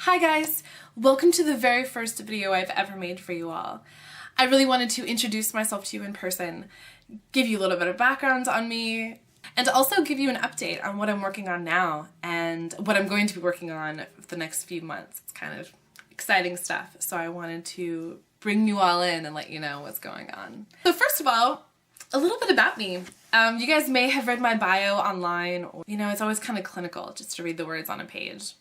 Hi guys! Welcome to the very first video I've ever made for you all. I really wanted to introduce myself to you in person, give you a little bit of background on me, and also give you an update on what I'm working on now and what I'm going to be working on for the next few months. It's kind of exciting stuff, so I wanted to bring you all in and let you know what's going on. So first of all, a little bit about me. You guys may have read my bio online, or it's always kind of clinical just to read the words on a page.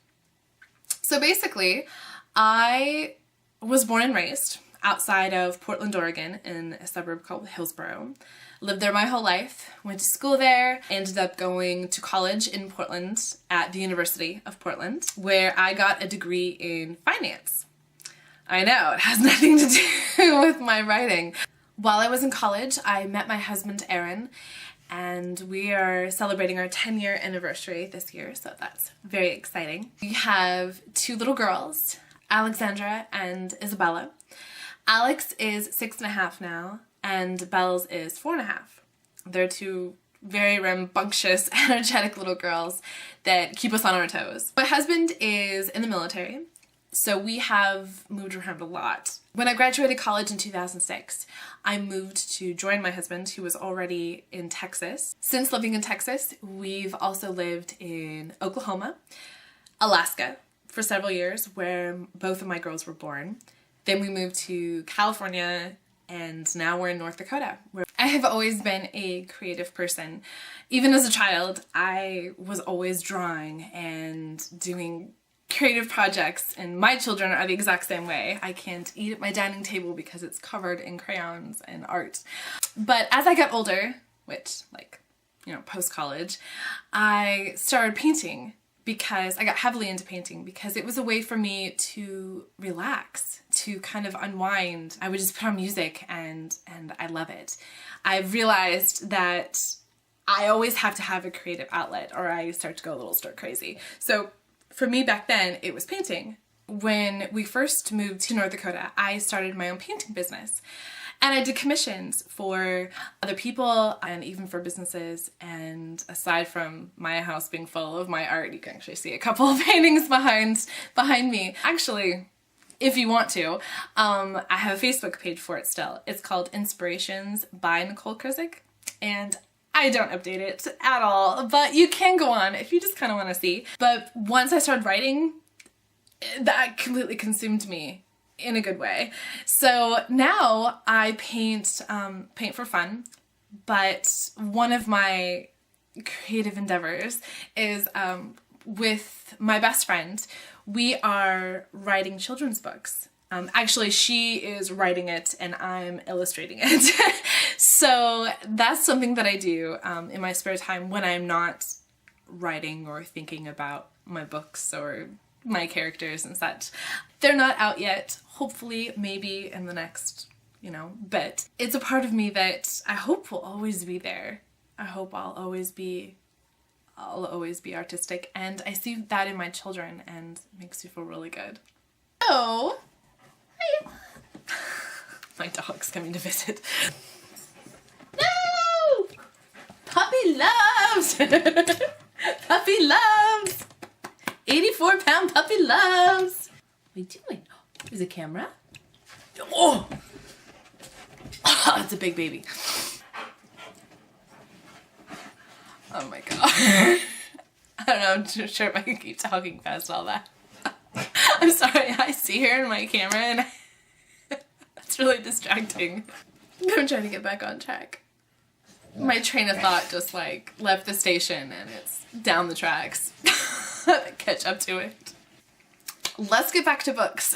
So basically, I was born and raised outside of Portland, Oregon in a suburb called Hillsboro. Lived there my whole life, went to school there, ended up going to college in Portland at the University of Portland, where I got a degree in finance. I know, it has nothing to do with my writing. While I was in college, I met my husband, Aaron, and we are celebrating our 10-year anniversary this year, so that's very exciting. We have two little girls, Alexandra and Isabella. Alex is 6.5 now, and Bells is 4.5. They're two very rambunctious, energetic little girls that keep us on our toes. My husband is in the military, so we have moved around a lot. When I graduated college in 2006, I moved to join my husband, who was already in Texas. Since living in Texas, we've also lived in Oklahoma, Alaska for several years, where both of my girls were born. Then we moved to California, and now we're in North Dakota. I have always been a creative person. Even as a child, I was always drawing and doing creative projects, and my children are the exact same way. I can't eat at my dining table because it's covered in crayons and art. But as I got older, which post-college, I started painting because I got heavily into painting because it was a way for me to relax, to kind of unwind. I would just put on music and I love it. I've realized that I always have to have a creative outlet or I start to go a little stir crazy. So for me back then, it was painting. When we first moved to North Dakota, I started my own painting business. And I did commissions for other people and even for businesses. And aside from my house being full of my art, you can actually see a couple of paintings behind me. Actually, if you want to, I have a Facebook page for it still. It's called Inspirations by Nicole Krzik. And I don't update it at all, but you can go on if you just kind of want to see. But once I started writing, that completely consumed me in a good way. So now I paint for fun, but one of my creative endeavors is with my best friend. We are writing children's books. Actually, she is writing it and I'm illustrating it. So that's something that I do in my spare time when I'm not writing or thinking about my books or my characters and such. They're not out yet. Hopefully, maybe in the next, but it's a part of me that I hope will always be there. I hope I'll always be artistic, and I see that in my children and it makes me feel really good. So, hi. My dog's coming to visit. No! Puppy loves! Puppy loves! 84-pound puppy loves! What are you doing? There's a camera. Oh! It's a big baby. Oh my god. I don't know, I'm not sure if I can keep talking past all that. I'm sorry, I see her in my camera and it's really distracting. I'm trying to get back on track. My train of thought just left the station and it's down the tracks. Catch up to it. Let's get back to books.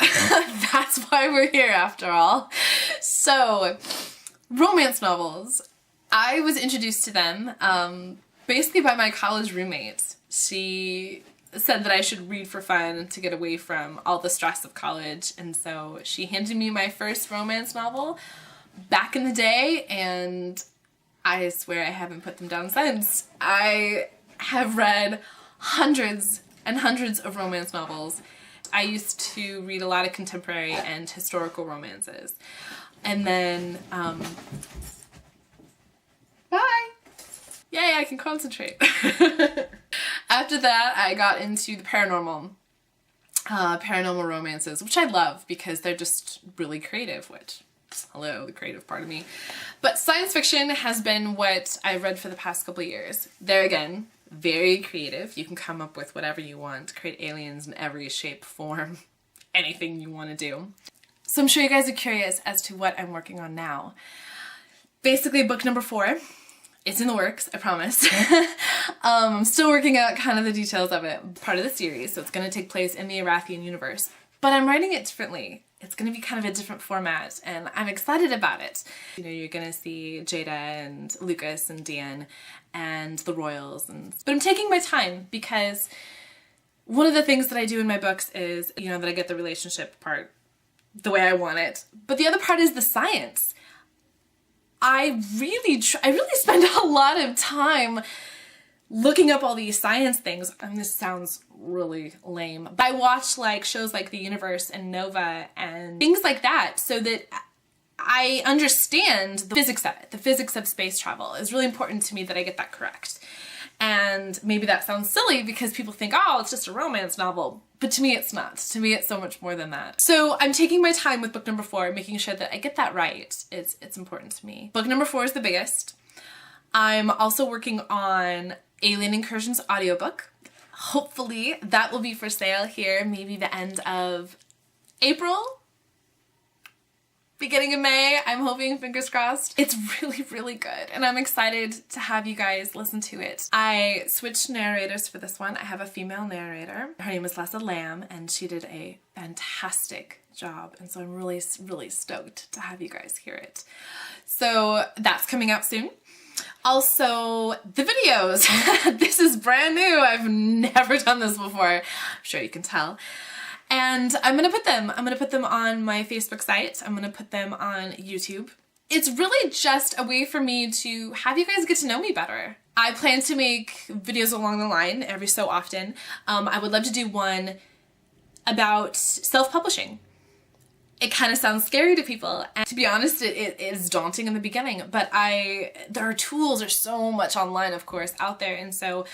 That's why we're here after all. So, romance novels. I was introduced to them basically by my college roommate. She said that I should read for fun to get away from all the stress of college, and so she handed me my first romance novel back in the day, and I swear I haven't put them down since. I have read hundreds and hundreds of romance novels. I used to read a lot of contemporary and historical romances. And then, bye! Yay, I can concentrate. After that, I got into the paranormal. paranormal romances, which I love because they're just really creative, which, hello, the creative part of me. But science fiction has been what I've read for the past couple of years. There again, very creative. You can come up with whatever you want, create aliens in every shape, form, anything you want to do. So I'm sure you guys are curious as to what I'm working on now. Basically, book number 4. It's in the works, I promise. I'm still working out kind of the details of it. Part of the series, so it's going to take place in the Arathian universe. But I'm writing it differently. It's going to be kind of a different format, and I'm excited about it. You know, you're going to see Jada and Lucas and Dan and the Royals. But I'm taking my time because one of the things that I do in my books is, you know, that I get the relationship part the way I want it. But the other part is the science. I really spend a lot of time looking up all these science things, and this sounds really lame, but I watch like shows like The Universe and Nova and things like that so that I understand the physics of it. The physics of space travel is really important to me that I get that correct. And maybe that sounds silly because people think, oh, it's just a romance novel. But to me, it's not. To me, it's so much more than that. So I'm taking my time with book number 4, making sure that I get that right. It's important to me. Book number 4 is the biggest. I'm also working on Alien Incursion's audiobook. Hopefully that will be for sale here, maybe the end of April. Beginning of May, I'm hoping, fingers crossed. It's really, really good, and I'm excited to have you guys listen to it. I switched narrators for this one. I have a female narrator. Her name is Lessa Lamb, and she did a fantastic job, and so I'm really, really stoked to have you guys hear it. So that's coming out soon. Also, the videos. This is brand new. I've never done this before. I'm sure you can tell. And I'm gonna put them on my Facebook site. I'm gonna put them on YouTube. It's really just a way for me to have you guys get to know me better. I plan to make videos along the line every so often. I would love to do one about self-publishing. It kind of sounds scary to people, and to be honest, it is daunting in the beginning, but there are tools, there's so much online, of course, out there, and so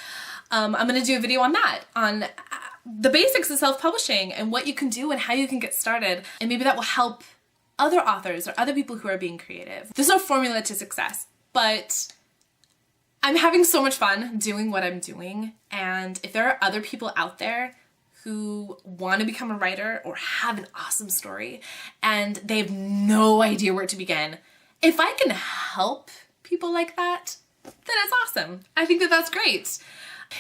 I'm gonna do a video on that, on the basics of self-publishing and what you can do and how you can get started, and maybe that will help other authors or other people who are being creative. There's no formula to success, but I'm having so much fun doing what I'm doing, and if there are other people out there who want to become a writer or have an awesome story and they have no idea where to begin, if I can help people like that, then it's awesome. I think that that's great.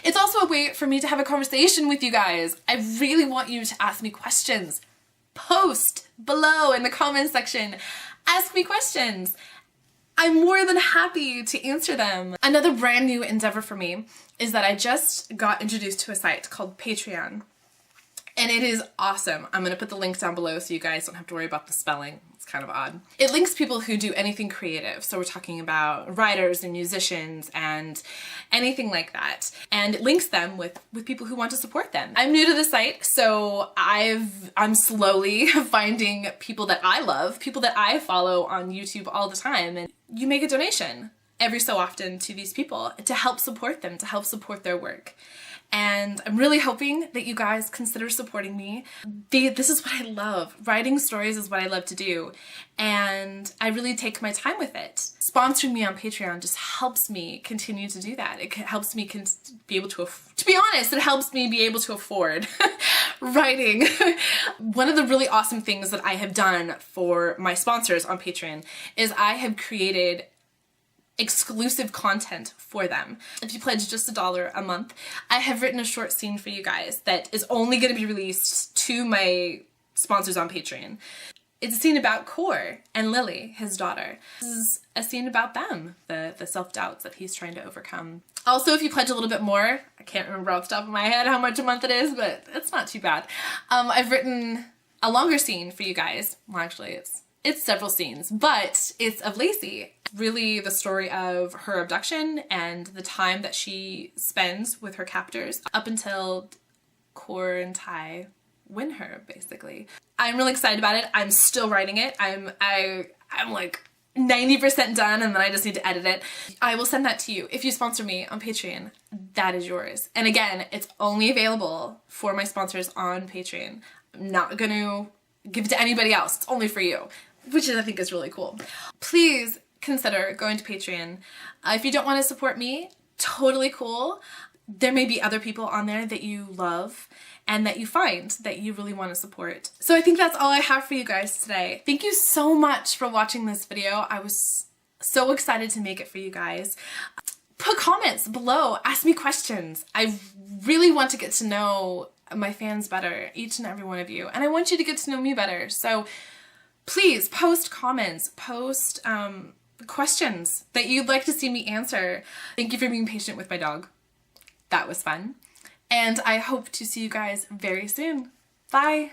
It's also a way for me to have a conversation with you guys. I really want you to ask me questions. Post below in the comments section. Ask me questions. I'm more than happy to answer them. Another brand new endeavor for me is that I just got introduced to a site called Patreon. And it is awesome. I'm gonna put the link down below so you guys don't have to worry about the spelling. It's kind of odd. It links people who do anything creative. So we're talking about writers and musicians and anything like that. And it links them with people who want to support them. I'm new to the site, so I'm slowly finding people that I love, people that I follow on YouTube all the time. And you make a donation every so often to these people to help support them, to help support their work. And I'm really hoping that you guys consider supporting me. This is what I love. Writing stories is what I love to do. And I really take my time with it. Sponsoring me on Patreon just helps me continue to do that. It helps me be able to be honest, it helps me be able to afford writing. One of the really awesome things that I have done for my sponsors on Patreon is I have created exclusive content for them. If you pledge just $1 a month, I have written a short scene for you guys that is only going to be released to my sponsors on Patreon. It's a scene about Core and Lily, his daughter. This is a scene about them, the self-doubts that he's trying to overcome. Also, if you pledge a little bit more, I can't remember off the top of my head how much a month it is, but it's not too bad. I've written a longer scene for you guys. Well, actually, it's several scenes, but it's of Lacey. Really the story of her abduction and the time that she spends with her captors up until Core and Ty win her, basically. I'm really excited about it. I'm still writing it. I'm like 90% done and then I just need to edit it. I will send that to you. If you sponsor me on Patreon, that is yours. And again, it's only available for my sponsors on Patreon. I'm not gonna give it to anybody else. It's only for you, which I think is really cool. Please consider going to Patreon. If you don't want to support me, totally cool. There may be other people on there that you love and that you find that you really want to support. So I think that's all I have for you guys today. Thank you so much for watching this video. I was so excited to make it for you guys. Put comments below, ask me questions. I really want to get to know my fans better, each and every one of you, and I want you to get to know me better. So please post comments, post questions that you'd like to see me answer. Thank you for being patient with my dog. That was fun. And I hope to see you guys very soon. Bye!